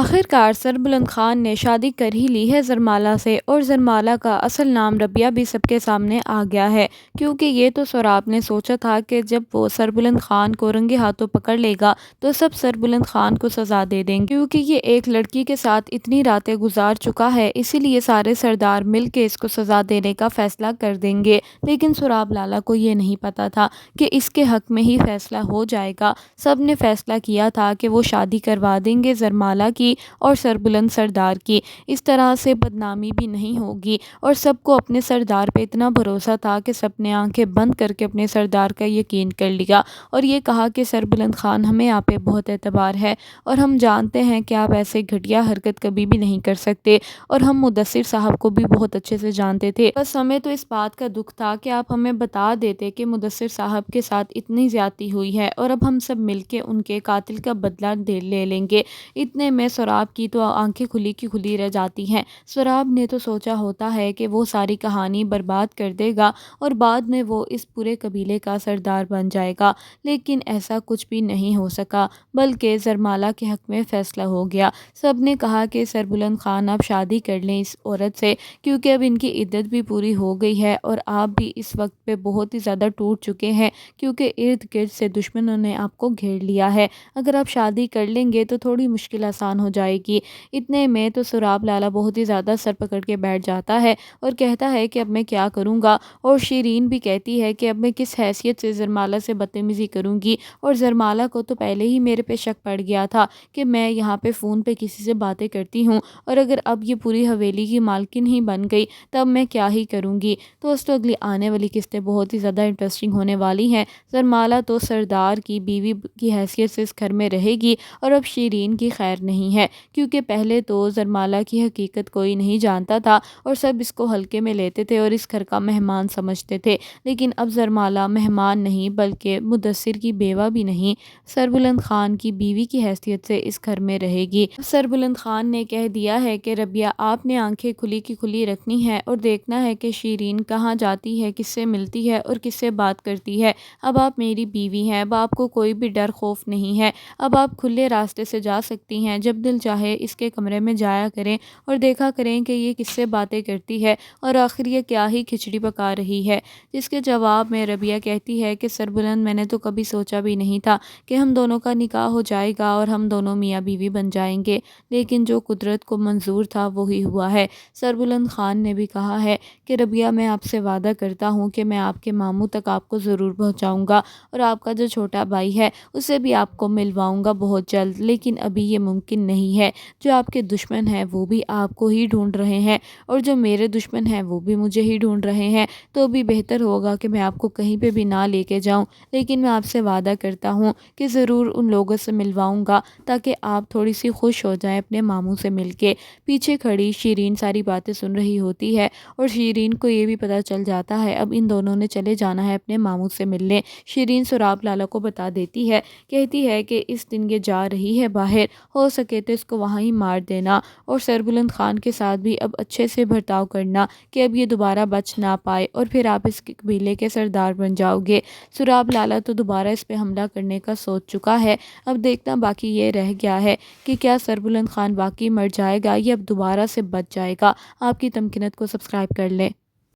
آخرکار سربلند خان نے شادی کر ہی لی ہے زرمالہ سے، اور زرمالہ کا اصل نام ربیہ بھی سب کے سامنے آ گیا ہے، کیونکہ یہ تو سوراب نے سوچا تھا کہ جب وہ سربلند خان کو رنگے ہاتھوں پکڑ لے گا تو سب سربلند خان کو سزا دے دیں گے، کیونکہ یہ ایک لڑکی کے ساتھ اتنی راتیں گزار چکا ہے، اسی لیے سارے سردار مل کے اس کو سزا دینے کا فیصلہ کر دیں گے۔ لیکن سوراب لالہ کو یہ نہیں پتا تھا کہ اس کے حق میں ہی فیصلہ ہو جائے گا۔ سب نے فیصلہ کیا تھا کہ وہ شادی کروا دیں گے زرمالہ کی اور سربلند سردار کی، اس طرح سے بدنامی بھی نہیں ہوگی، اور سب کو اپنے سردار پہ اتنا بھروسہ تھا کہ سب نے آنکھیں بند کر کے اپنے سردار کا یقین کر لیا اور یہ کہا کہ سربلند خان ہمیں آپ پہ بہت اعتبار ہے اور ہم جانتے ہیں کہ آپ ایسے گھٹیا حرکت کبھی بھی نہیں کر سکتے، اور ہم مدثر صاحب کو بھی بہت اچھے سے جانتے تھے، بس ہمیں تو اس بات کا دکھ تھا کہ آپ ہمیں بتا دیتے کہ مدثر صاحب کے ساتھ اتنی زیادتی ہوئی ہے اور اب ہم سب مل کے ان کے قاتل کا بدلہ لے لیں گے۔ اتنے میں سوراب کی تو آنکھیں کھلی کی کھلی رہ جاتی ہیں۔ سوراب نے تو سوچا ہوتا ہے کہ وہ ساری کہانی برباد کر دے گا اور بعد میں وہ اس پورے قبیلے کا سردار بن جائے گا، لیکن ایسا کچھ بھی نہیں ہو سکا، بلکہ زرمالہ کے حق میں فیصلہ ہو گیا۔ سب نے کہا کہ سربلند خان آپ شادی کر لیں اس عورت سے، کیونکہ اب ان کی عدت بھی پوری ہو گئی ہے اور آپ بھی اس وقت پہ بہت ہی زیادہ ٹوٹ چکے ہیں، کیونکہ ارد گرد سے دشمنوں نے آپ کو گھیر لیا ہے۔ اگر آپ شادی کر لیں گے تو تھوڑی مشکل آسان ہو جائے گی۔ اتنے میں تو سوراب لالہ بہت ہی زیادہ سر پکڑ کے بیٹھ جاتا ہے اور کہتا ہے کہ اب میں کیا کروں گا، اور شیرین بھی کہتی ہے کہ اب میں کس حیثیت سے زرمالہ سے بدتمیزی کروں گی، اور زرمالہ کو تو پہلے ہی میرے پہ شک پڑ گیا تھا کہ میں یہاں پہ فون پہ کسی سے باتیں کرتی ہوں، اور اگر اب یہ پوری حویلی کی مالکن ہی بن گئی تب میں کیا ہی کروں گی۔ تو اگلی آنے والی قسطیں بہت ہی زیادہ انٹرسٹنگ ہونے والی ہیں۔ زرمالہ تو سردار کی بیوی کی حیثیت سے اس گھر میں رہے گی، اور اب شیرین کی خیر نہیں ہے، کیونکہ پہلے تو زرمالہ کی حقیقت کوئی نہیں جانتا تھا اور سب اس کو ہلکے میں لیتے تھے اور اس گھر کا مہمان سمجھتے تھے، لیکن اب زرمالہ مہمان نہیں بلکہ مدثر کی بیوہ بھی نہیں، سربلند خان کی بیوی کی حیثیت سے اس گھر میں رہے گی۔ سربلند خان نے کہہ دیا ہے کہ ربیہ آپ نے آنکھیں کھلی کی کھلی رکھنی ہے اور دیکھنا ہے کہ شیرین کہاں جاتی ہے، کس سے ملتی ہے اور کس سے بات کرتی ہے۔ اب آپ میری بیوی ہیں، اب آپ کو کوئی بھی ڈر خوف نہیں ہے، اب آپ کھلے راستے سے جا سکتی ہیں، جب دل چاہے اس کے کمرے میں جایا کریں اور دیکھا کریں کہ یہ کس سے باتیں کرتی ہے اور آخر یہ کیا ہی کھچڑی پکا رہی ہے۔ جس کے جواب میں ربیہ کہتی ہے کہ سربلند میں نے تو کبھی سوچا بھی نہیں تھا کہ ہم دونوں کا نکاح ہو جائے گا اور ہم دونوں میاں بیوی بن جائیں گے، لیکن جو قدرت کو منظور تھا وہی ہوا ہے۔ سربلند خان نے بھی کہا ہے کہ ربیہ میں آپ سے وعدہ کرتا ہوں کہ میں آپ کے ماموں تک آپ کو ضرور پہنچاؤں گا اور آپ کا جو چھوٹا بھائی ہے اسے بھی آپ کو ملواؤں گا بہت جلد، لیکن ابھی یہ ممکن نہیں ہے۔ جو آپ کے دشمن ہیں وہ بھی آپ کو ہی ڈھونڈ رہے ہیں اور جو میرے دشمن ہیں وہ بھی مجھے ہی ڈھونڈ رہے ہیں، تو بھی بہتر ہوگا کہ میں آپ کو کہیں پہ بھی نہ لے کے جاؤں، لیکن میں آپ سے وعدہ کرتا ہوں کہ ضرور ان لوگوں سے ملواؤں گا تاکہ آپ تھوڑی سی خوش ہو جائیں اپنے ماموں سے مل کے۔ پیچھے کھڑی شیرین ساری باتیں سن رہی ہوتی ہے اور شیرین کو یہ بھی پتہ چل جاتا ہے اب ان دونوں نے چلے جانا ہے اپنے ماموں سے ملنے۔ شیرین سوراب لالہ کو بتا دیتی ہے، کہتی ہے کہ اس دن یہ جا رہی ہے باہر، ہو سکے تو اس کو وہاں ہی مار دینا اور سربلند خان کے ساتھ بھی اب اچھے سے برتاؤ کرنا کہ اب یہ دوبارہ بچ نہ پائے اور پھر آپ اس قبیلے کے سردار بن جاؤ گے۔ سوراب لالہ تو دوبارہ اس پہ حملہ کرنے کا سوچ چکا ہے، اب دیکھنا باقی یہ رہ گیا ہے کہ کیا سربلند خان واقعی مر جائے گا یا اب دوبارہ سے بچ جائے گا۔ آپ کی تمکنت کو سبسکرائب کر لیں۔